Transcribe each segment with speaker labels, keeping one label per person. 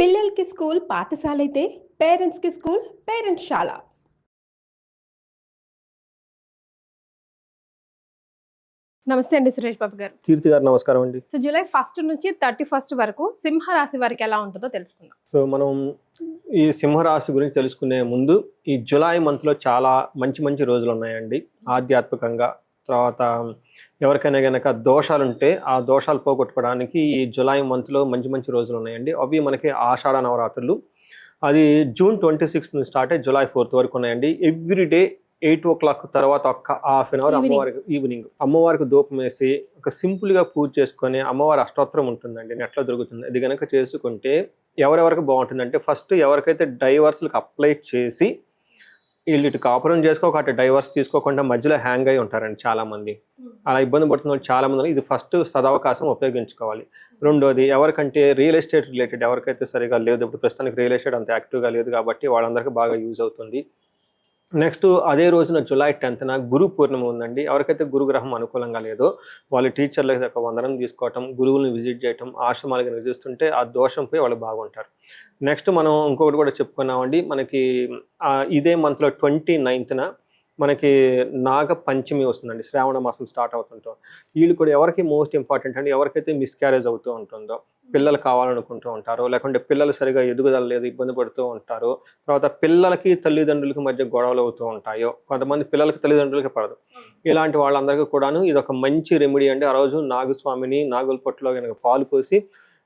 Speaker 1: పిల్లలకి స్కూల్ పాఠశాల అయితే పేరెంట్స్కి స్కూల్ పేరెంట్స్ శాల. నమస్తే అండి సురేష్ బాబు గారు.
Speaker 2: కీర్తి గారు నమస్కారం అండి.
Speaker 1: సో జూలై 1 నుంచి 31 వరకు సింహరాశి వారికి ఎలా ఉంటుందో తెలుసుకుందాం.
Speaker 2: సో మనం ఈ సింహరాశి గురించి తెలుసుకునే ముందు ఈ జూలై మంత్లో చాలా మంచి రోజులు ఉన్నాయండి. ఆధ్యాత్మికంగా తర్వాత ఎవరికైనా కనుక దోషాలు ఉంటే ఆ దోషాలు పోగొట్టుకోవడానికి ఈ జూలై మంత్లో మంచి రోజులు ఉన్నాయండి. అవి మనకి ఆషాఢ నవరాత్రులు, అది జూన్ 26 నుంచి స్టార్ట్ అయ్యి జూలై 4 వరకు ఉన్నాయండి. ఎవ్రీడే 8 o'clock తర్వాత ఒక్క హాఫ్ అన్ అవర్ ఈవినింగ్ అమ్మవారికి ధూపం వేసి ఒక సింపుల్గా పూజ చేసుకొని అమ్మవారి అష్టోత్తరం ఉంటుందండి, నెట్లో దొరుకుతుంది. ఇది కనుక చేసుకుంటే ఎవరెవరికి బాగుంటుందంటే, ఫస్ట్ ఎవరికైతే డైవర్స్లకు అప్లై చేసి వీళ్ళు ఇటు కాపురం చేసుకోక అటు డైవర్స్ తీసుకోకుండా మధ్యలో హ్యాంగ్ అయి ఉంటారండి చాలామంది. అలా ఇబ్బంది పడుతున్న వాళ్ళు చాలామంది. ఇది ఫస్ట్ సదవకాశం ఉపయోగించుకోవాలి. రెండోది, ఎవరికంటే రియల్ ఎస్టేట్ రిలేటెడ్ ఎవరికైతే సరిగా లేదు, ఇప్పుడు ప్రస్తుతానికి రియల్ ఎస్టేట్ అంత యాక్టివ్గా లేదు కాబట్టి వాళ్ళందరికీ బాగా యూజ్ అవుతుంది. నెక్స్ట్ అదే రోజున జూలై 10న గురు పూర్ణిమ ఉందండి. ఎవరికైతే గురుగ్రహం అనుకూలంగా లేదో వాళ్ళు టీచర్లకి ఒక వందనం తీసుకోవటం, గురువులను విజిట్ చేయటం, ఆశ్రమాలకి నిర్వహిస్తుంటే ఆ దోషంపై వాళ్ళు బాగుంటారు. నెక్స్ట్ మనం ఇంకొకటి కూడా చెప్పుకున్నామండి, మనకి ఇదే మంత్లో 29న మనకి నాగ పంచమి వస్తుందండి. శ్రావణ మాసం స్టార్ట్ అవుతుంటాం. వీళ్ళు కూడా ఎవరికి మోస్ట్ ఇంపార్టెంట్ అండి, ఎవరికైతే మిస్క్యారేజ్ అవుతూ ఉంటుందో, పిల్లలు కావాలనుకుంటూ ఉంటారో, లేకుంటే పిల్లలు సరిగా ఎదుగుదల లేదు ఇబ్బంది పడుతూ ఉంటారో, తర్వాత పిల్లలకి తల్లిదండ్రులకి మధ్య గొడవలు అవుతూ ఉంటాయో, కొంతమంది పిల్లలకి తల్లిదండ్రులకి పడదు. ఇలాంటి వాళ్ళందరికీ కూడాను ఇది ఒక మంచి రెమెడీ అండి. ఆ రోజు నాగస్వామిని నాగుల పొట్టులో కనుక పాలు పోసి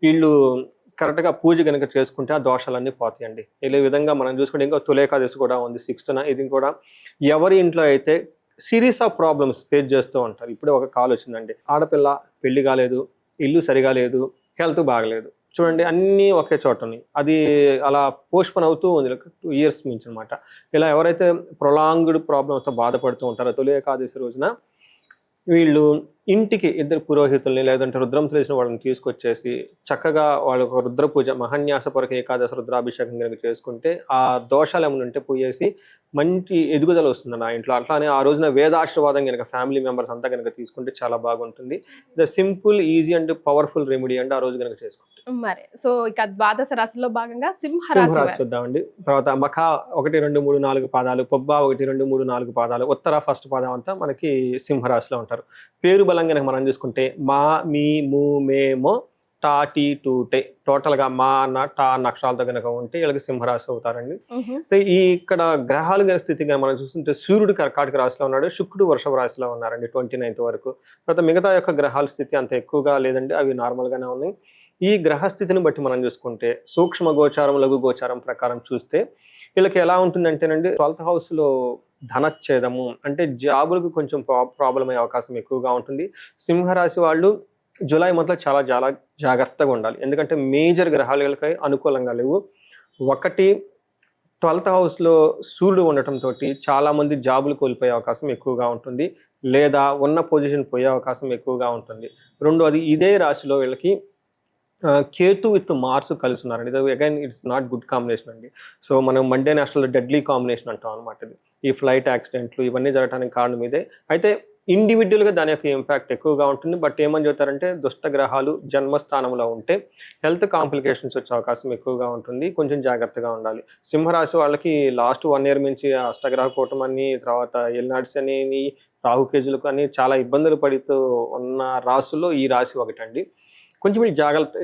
Speaker 2: వీళ్ళు కరెక్ట్గా పూజ కనుక చేసుకుంటే ఆ దోషాలన్నీ పోతాయండి. ఇలా విధంగా మనం చూసుకుంటే ఇంకా తులేకాదశి కూడా ఉంది 6th. ఇది కూడా ఎవరి ఇంట్లో అయితే సిరీస్ ఆఫ్ ప్రాబ్లమ్స్ ఫేస్ చేస్తూ ఉంటారు. ఇప్పుడే ఒక కాల్ వచ్చిందండి, ఆడపిల్ల పెళ్లి కాలేదు, ఇల్లు సరిగా లేదు, హెల్త్ బాగలేదు, చూడండి అన్నీ ఒకే చోట ఉన్నాయి. అది అలా పోస్ట్పోన్ అవుతూ ఉంది 2 years నుంచి అనమాట. ఇలా ఎవరైతే ప్రొలాంగ్డ్ ప్రాబ్లమ్స్తో బాధపడుతూ ఉంటారో తొలి ఏకాదశి రోజున వీళ్ళు ఇంటికి 2 పురోహితుల్ని లేదంటే రుద్రం తెలిసిన వాళ్ళని తీసుకొచ్చేసి చక్కగా వాళ్ళకు ఒక రుద్ర పూజ, మహాన్యాసపరక ఏకాదశి రుద్రాభిషేకం కనుక చేసుకుంటే ఆ దోషాలు ఏమైనా ఉంటే పోయేసి మంచి ఎదుగుదల వస్తుందండి ఆ ఇంట్లో. అట్లానే ఆ రోజున వేదాశీర్వాదం కనుక ఫ్యామిలీ మెంబర్స్ అంతా కనుక తీసుకుంటే చాలా బాగుంటుంది. The simple, easy and powerful remedy అండి ఆ రోజు కనుక చేసుకుంటే.
Speaker 1: మరి సో ఇక ద్వాదశ రాశిలో భాగంగా సింహరాశి
Speaker 2: చూద్దామండి. తర్వాత మఖ 1, 2, 3, 4 పాదాలు, పొబ్బ 1, 2, 3, 4 పాదాలు, ఉత్తర ఫస్ట్ పాదం అంతా మనకి సింహరాశిలో ఉంటారు. పేరు బలం కనుక మనం చూసుకుంటే మా, మీ, ము, మే, మో, టా, టీ, టూ, టే, టోటల్గా మా అన్న టా అక్షరాలతో కనుక ఉంటే వీళ్ళకి సింహరాశి అవుతారండి. ఈ ఇక్కడ గ్రహాల కనుక స్థితి కనుక మనం చూస్తుంటే సూర్యుడు కర్కాటక రాశిలో ఉన్నాడు, శుక్రుడు వృషభ రాశిలో ఉన్నారండి 29th వరకు. తర్వాత మిగతా యొక్క గ్రహాల స్థితి అంత ఎక్కువగా లేదండి, అవి నార్మల్గానే ఉన్నాయి. ఈ గ్రహస్థితిని బట్టి మనం చూసుకుంటే సూక్ష్మ గోచారం, లఘు గోచారం ప్రకారం చూస్తే వీళ్ళకి ఎలా ఉంటుందంటేనండి, 12th హౌస్లో ధనచ్ఛేదము అంటే జాబులకు కొంచెం ప్రాబ్లం అయ్యే అవకాశం ఎక్కువగా ఉంటుంది. సింహరాశి వాళ్ళు జూలై మంత్లో చాలా జాగ్రత్తగా ఉండాలి. ఎందుకంటే మేజర్ గ్రహాలు వీళ్ళకి అనుకూలంగా లేవు. ఒకటి, 12th హౌస్లో సూర్యుడు ఉండటంతో చాలామంది జాబులు కోల్పోయే అవకాశం ఎక్కువగా ఉంటుంది, లేదా ఉన్న పొజిషన్ పోయే అవకాశం ఎక్కువగా ఉంటుంది. రెండోది, ఇదే రాశిలో వీళ్ళకి కేతు విత్ మార్స్ కలిసి ఉన్నారండి. ఇది again it's not good combination అండి. సో మనం మండే నేషనల్ డెడ్లీ కాంబినేషన్ అంటాం అనమాట. ఇది ఈ ఫ్లైట్ యాక్సిడెంట్లు ఇవన్నీ జరగడానికి కారణం ఇదే. అయితే ఇండివిజువల్గా దాని యొక్క ఇంపాక్ట్ ఎక్కువగా ఉంటుంది. బట్ ఏమని చెప్తారంటే, దుష్టగ్రహాలు జన్మస్థానంలో ఉంటే హెల్త్ కాంప్లికేషన్స్ వచ్చే అవకాశం ఎక్కువగా ఉంటుంది, కొంచెం జాగ్రత్తగా ఉండాలి. సింహరాశి వాళ్ళకి లాస్ట్ 1 year నుంచి అష్టగ్రహ కూటమని, తర్వాత ఎల్నాడ్స్ అని, రాహుకేజులకు అని చాలా ఇబ్బందులు పడుతూ ఉన్న రాశుల్లో ఈ రాశి ఒకటండి. కొంచెం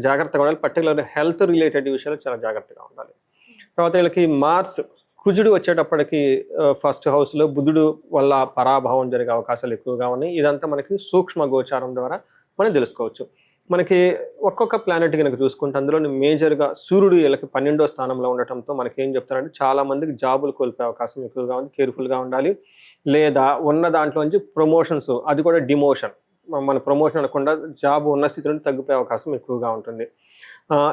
Speaker 2: జాగ్రత్తగా ఉండాలి. పర్టికులర్ హెల్త్ రిలేటెడ్ విషయాలు చాలా జాగ్రత్తగా ఉండాలి. తర్వాత వీళ్ళకి మార్స్, కుజుడు వచ్చేటప్పటికి ఫస్ట్ హౌస్లో బుధుడు వల్ల పరాభావం జరిగే అవకాశాలు ఎక్కువగా ఉన్నాయి. ఇదంతా మనకి సూక్ష్మ గోచారం ద్వారా మనం తెలుసుకోవచ్చు. మనకి ఒక్కొక్క ప్లానెట్ కనుక చూసుకుంటే అందులో మేజర్గా సూర్యుడు వీళ్ళకి 12వ స్థానంలో ఉండటంతో మనకి ఏం చెప్తారంటే, చాలా మందికి జాబులు కోల్పోయే అవకాశం ఎక్కువగా ఉంది, కేర్ఫుల్గా ఉండాలి. లేదా ఉన్న దాంట్లో నుంచి ప్రమోషన్స్, అది కూడా డిమోషన్, మన ప్రమోషన్ అనకుండా జాబ్ ఉన్న స్థితి నుండి తగ్గిపోయే అవకాశం ఎక్కువగా ఉంటుంది.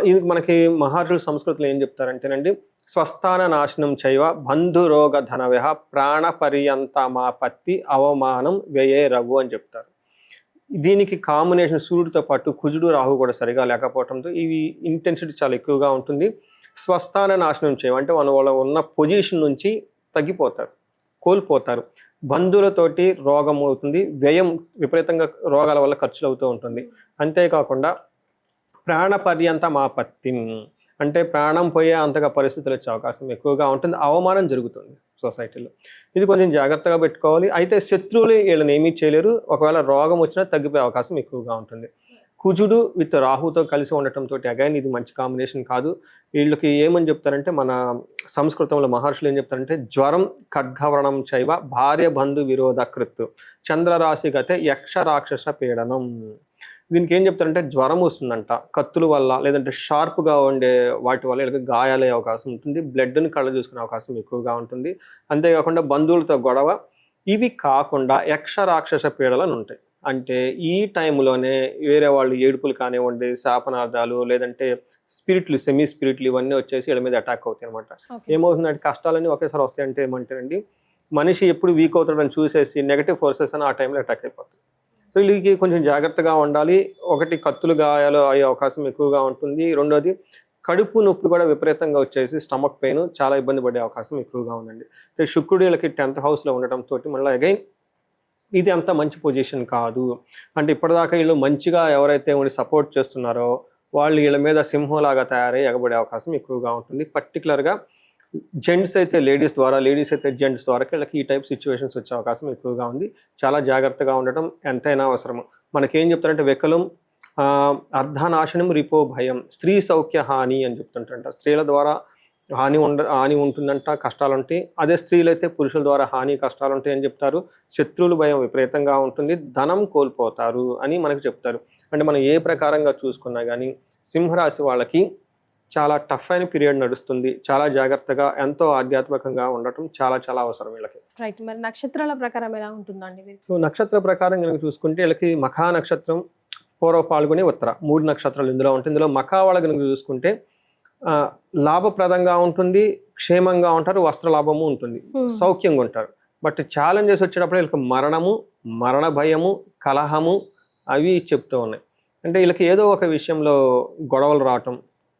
Speaker 2: ఇది మనకి మహర్షుల సంస్కృతిలో ఏం చెప్తారంటేనండి, స్వస్థాన నాశనం చైవ బంధురోగ ధనవ్యహ ప్రాణపర్యంతమాపత్తి అవమానం వ్యయే రఘు అని చెప్తారు. దీనికి కాంబినేషన్ సూర్యుడితో పాటు కుజుడు, రాహు కూడా సరిగా లేకపోవడంతో ఇవి ఇంటెన్సిటీ చాలా ఎక్కువగా ఉంటుంది. స్వస్థాన నాశనం చేయవ అంటే వాళ్ళ ఉన్న పొజిషన్ నుంచి తగ్గిపోతారు, కోల్పోతారు. బంధువులతోటి రోగం అవుతుంది, వ్యయం విపరీతంగా రోగాల వల్ల ఖర్చులు అవుతూ ఉంటుంది. అంతేకాకుండా ప్రాణపర్యంతం ఆపత్తి అంటే ప్రాణం పోయే అంతగా పరిస్థితులు వచ్చే అవకాశం ఎక్కువగా ఉంటుంది, అవమానం జరుగుతుంది సొసైటీలో. ఇది కొంచెం జాగ్రత్తగా పెట్టుకోవాలి. అయితే శత్రువులు వీళ్ళని ఏమీ చేయలేరు, ఒకవేళ రోగం వచ్చినా తగ్గిపోయే అవకాశం ఎక్కువగా ఉంటుంది. కుజుడు విత్ రాహుతో కలిసి ఉండటంతో అగైన్ ఇది మంచి కాంబినేషన్ కాదు. వీళ్ళకి ఏమని చెప్తారంటే మన సంస్కృతంలో మహర్షులు ఏం చెప్తారంటే జ్వరం ఖడ్గవ్రణం చైవ భార్య బంధు విరోధకృత్ చంద్రరాశి గతే యక్ష రాక్షస పీడనం. దీనికి ఏం చెప్తారంటే జ్వరం వస్తుందంట కత్తుల వల్ల, లేదంటే షార్ప్గా ఉండే వాటి వల్ల వీళ్ళకి గాయాలయ్యే అవకాశం ఉంటుంది, బ్లడ్ని కళ్ళ చూసుకునే అవకాశం ఎక్కువగా ఉంటుంది. అంతేకాకుండా బంధువులతో గొడవ, ఇవి కాకుండా యక్ష రాక్షస పీడలను ఉంటాయి. అంటే ఈ టైంలోనే వేరే వాళ్ళు ఏడుపులు కానివ్వండి, శాపనార్థాలు, లేదంటే స్పిరిట్లు, సెమీ స్పిరిట్లు ఇవన్నీ వచ్చేసి వీళ్ళ మీద అటాక్ అవుతాయి అనమాట. ఏమవుతుందంటే కష్టాలన్నీ ఒకేసారి వస్తాయంటే ఏమంటారండి, మనిషి ఎప్పుడు వీక్ అవుతాడని చూసేసి నెగటివ్ ఫోర్సెస్ అని ఆ టైంలో అటాక్ అయిపోతుంది. సో వీళ్ళకి కొంచెం జాగ్రత్తగా ఉండాలి. ఒకటి కత్తులు గాయాలు అయ్యే అవకాశం ఎక్కువగా ఉంటుంది. రెండోది కడుపు నొప్పి కూడా విపరీతంగా వచ్చేసి స్టమక్ పెయిన్ చాలా ఇబ్బంది పడే అవకాశం ఎక్కువగా ఉందండి. శుక్రుడు వీళ్ళకి 10th హౌస్లో ఉండటంతో మళ్ళీ అగైన్ ఇది అంత మంచి పొజిషన్ కాదు. అంటే ఇప్పటిదాకా వీళ్ళు మంచిగా ఎవరైతే సపోర్ట్ చేస్తున్నారో వాళ్ళు వీళ్ళ మీద సింహంలాగా తయారై ఎగబడే అవకాశం ఎక్కువగా ఉంటుంది. పర్టికులర్గా జెంట్స్ అయితే లేడీస్ ద్వారా, లేడీస్ అయితే జెంట్స్ ద్వారా వీళ్ళకి ఈ టైప్ సిచ్యువేషన్స్ వచ్చే అవకాశం ఎక్కువగా ఉంది. చాలా జాగ్రత్తగా ఉండటం ఎంతైనా అవసరము. మనకేం చెప్తారంటే వెకలం అర్ధనాశనం రిపో భయం స్త్రీ సౌఖ్య హాని అని చెప్తుంటారంట. స్త్రీల ద్వారా హాని ఉంటుందంట, కష్టాలు ఉంటాయి. అదే స్త్రీలైతే పురుషుల ద్వారా హాని కష్టాలు ఉంటాయి అని చెప్తారు. శత్రువుల భయం విపరీతంగా ఉంటుంది, ధనం కోల్పోతారు అని మనకు చెప్తారు. అంటే మనం ఏ ప్రకారంగా చూసుకున్నా కానీ సింహరాశి వాళ్ళకి చాలా టఫ్ అయిన పీరియడ్ నడుస్తుంది. చాలా జాగ్రత్తగా ఎంతో ఆధ్యాత్మికంగా ఉండటం చాలా చాలా అవసరం వీళ్ళకి.
Speaker 1: రైట్. మరి నక్షత్రాల ప్రకారం ఎలా ఉంటుందండి?
Speaker 2: సో నక్షత్ర ప్రకారం కనుక చూసుకుంటే వీళ్ళకి మఖా నక్షత్రం, పూర్వ పాల్గొని, ఉత్తర 3 నక్షత్రాలు ఇందులో ఉంటాయి. ఇందులో మఖా వాళ్ళ కనుక చూసుకుంటే లాభప్రదంగా ఉంటుంది, క్షేమంగా ఉంటారు, వస్త్ర లాభము ఉంటుంది, సౌఖ్యంగా ఉంటారు. బట్ ఛాలెంజెస్ వచ్చేటప్పుడు వీళ్ళకి మరణము, మరణ భయము, కలహము అవి చెప్తూ ఉన్నాయి. అంటే వీళ్ళకి ఏదో ఒక విషయంలో గొడవలు రావటం,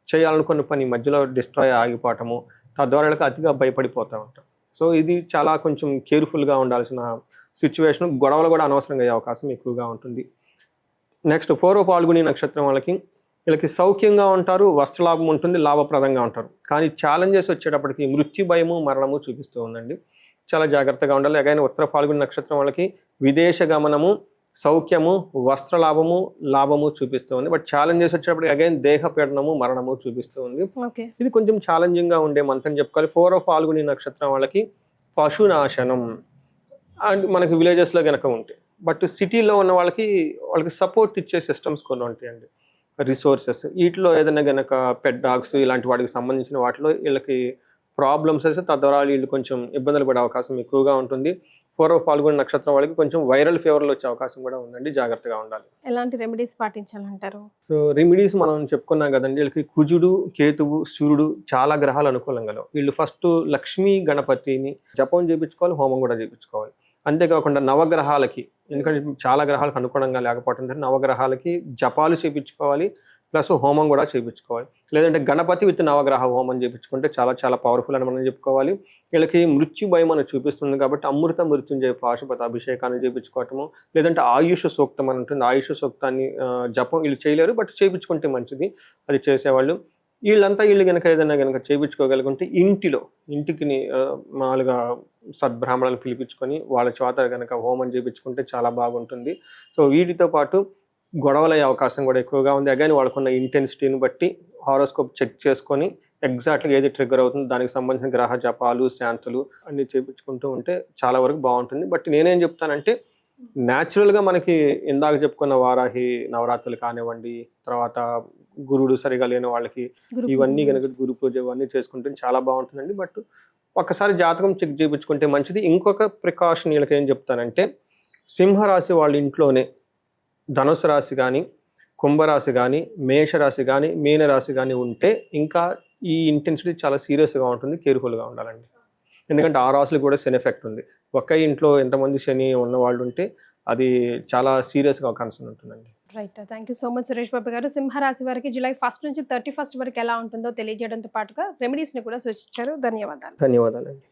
Speaker 2: చేయాలనుకున్న పని మధ్యలో డిస్ట్రాయ్ ఆగిపోవటము, తద్వారా వీళ్ళకి అతిగా భయపడిపోతూ ఉంటాం. సో ఇది చాలా కొంచెం కేర్ఫుల్గా ఉండాల్సిన సిచ్యువేషన్. గొడవలు కూడా అనవసరంగా అయ్యే అవకాశం ఎక్కువగా ఉంటుంది. నెక్స్ట్ పూర్వ పాల్గొని నక్షత్రం వీళ్ళకి సౌఖ్యంగా ఉంటారు, వస్త్రలాభం ఉంటుంది, లాభప్రదంగా ఉంటారు. కానీ ఛాలెంజెస్ వచ్చేటప్పటికి మృత్యు భయము, మరణము చూపిస్తూ ఉందండి. చాలా జాగ్రత్తగా ఉండాలి. అగైన్ ఉత్తర పాల్గొని నక్షత్రం వాళ్ళకి విదేశ గమనము, సౌఖ్యము, వస్త్రలాభము, లాభము చూపిస్తూ ఉంది. బట్ ఛాలెంజెస్ వచ్చేటప్పుడు అగైన్ దేహ పీడనము, మరణము చూపిస్తూ ఉంది. ఇది కొంచెం ఛాలెంజింగ్గా ఉండే మంత్ అని చెప్పుకోవాలి. పూర్వ పాల్గొని నక్షత్రం వాళ్ళకి పశునాశనం అండ్ మనకి విలేజెస్లో కనుక ఉంటాయి. బట్ సిటీలో ఉన్న వాళ్ళకి సపోర్ట్ ఇచ్చే సిస్టమ్స్ కొన్ని ఉంటాయండి, రిసోర్సెస్. వీటిలో ఏదైనా కనుక పెట్ డాగ్స్ ఇలాంటి వాటికి సంబంధించిన వాటిలో వీళ్ళకి ప్రాబ్లమ్స్ వస్తే తద్వారా వీళ్ళు కొంచెం ఇబ్బందులు పడే అవకాశం ఎక్కువగా ఉంటుంది. పూర్వ పాల్గొని నక్షత్రం వాళ్ళకి కొంచెం వైరల్ ఫీవర్లు వచ్చే అవకాశం కూడా ఉందండి, జాగ్రత్తగా ఉండాలి.
Speaker 1: ఎలాంటి రెమెడీస్ పాటించాలంటారు? సో
Speaker 2: రెమెడీస్ మనం చెప్పుకున్నాం కదండి. వీళ్ళకి కుజుడు, కేతువు, సూర్యుడు చాలా గ్రహాలు అనుకూలంగా లేవు. వీళ్ళు ఫస్ట్ లక్ష్మీ గణపతిని జపం చేయించుకోవాలి, హోమం కూడా చేయించుకోవాలి. అంతేకాకుండా నవగ్రహాలకి, ఎందుకంటే చాలా గ్రహాలకు అనుకూలంగా లేకపోవడం నవగ్రహాలకి జపాలు చేయించుకోవాలి, ప్లస్ హోమం కూడా చేయించుకోవాలి. లేదంటే గణపతి విత్ నవగ్రహ హోమం చేయించుకుంటే చాలా చాలా పవర్ఫుల్ అని మనం చెప్పుకోవాలి. వీళ్ళకి మృత్యు భయం అని చూపిస్తుంది కాబట్టి అమృత మృత్యుంజయ పాశుపత అభిషేకాన్ని చేయించుకోవటము, లేదంటే ఆయుష్ సూక్తం అని ఉంటుంది. ఆయుష్ సూక్తాన్ని జపం వీళ్ళు చేయలేరు, బట్ చేయించుకుంటే మంచిది, అది చేసేవాళ్ళు. వీళ్ళు కనుక ఏదైనా కనుక చేయించుకోగలుగుంటే ఇంటికి మామూలుగా సద్బ్రాహ్మణులను పిలిపించుకొని వాళ్ళ చేత కనుక హోమం చేయించుకుంటే చాలా బాగుంటుంది. సో వీటితో పాటు గొడవలయ్యే అవకాశం కూడా ఎక్కువగా ఉంది. అగైన్ వాళ్ళకున్న ఇంటెన్సిటీని బట్టి హారోస్కోప్ చెక్ చేసుకొని ఎగ్జాక్ట్గా ఏది ట్రిగ్గర్ అవుతుంది దానికి సంబంధించిన గ్రహ జపాలు, శాంతులు అన్నీ చేయించుకుంటూ ఉంటే చాలా వరకు బాగుంటుంది. బట్ నేనేం చెప్తానంటే న్యాచురల్గా మనకి ఇందాక చెప్పుకున్న వారాహి నవరాత్రులు కానివ్వండి, తర్వాత గురుడు సరిగా లేని వాళ్ళకి ఇవన్నీ కనుక గురు పూజ ఇవన్నీ చేసుకుంటే చాలా బాగుంటుందండి. బట్ ఒక్కసారి జాతకం చెక్ చేయించుకుంటే మంచిది. ఇంకొక ప్రికాషన్ వీళ్ళకి ఏం చెప్తానంటే, సింహరాశి వాళ్ళ ఇంట్లోనే ధనుసు రాశి కానీ, కుంభరాశి కానీ, మేషరాశి కానీ, మీనరాశి కానీ ఉంటే ఇంకా ఈ ఇంటెన్సిటీ చాలా సీరియస్గా ఉంటుంది, కేర్ఫుల్గా ఉండాలండి. ఎందుకంటే ఆ రాశులకు కూడా శని ఎఫెక్ట్ ఉంది. ఒక్క ఇంట్లో ఎంతమంది శని ఉన్న వాళ్ళు ఉంటే అది చాలా సీరియస్గా కన్సర్న్ ఉంటుందండి.
Speaker 1: Right. Thank you so much Suresh Babu garu. సింహరాశి వారికి జూలై 1 నుంచి 31 వరకు ఎలా ఉంటుందో తెలియజేయడంతో పాటుగా రెమెడీస్ని కూడా సూచించారు. ధన్యవాదాలు.
Speaker 2: ధన్యవాదాలండి.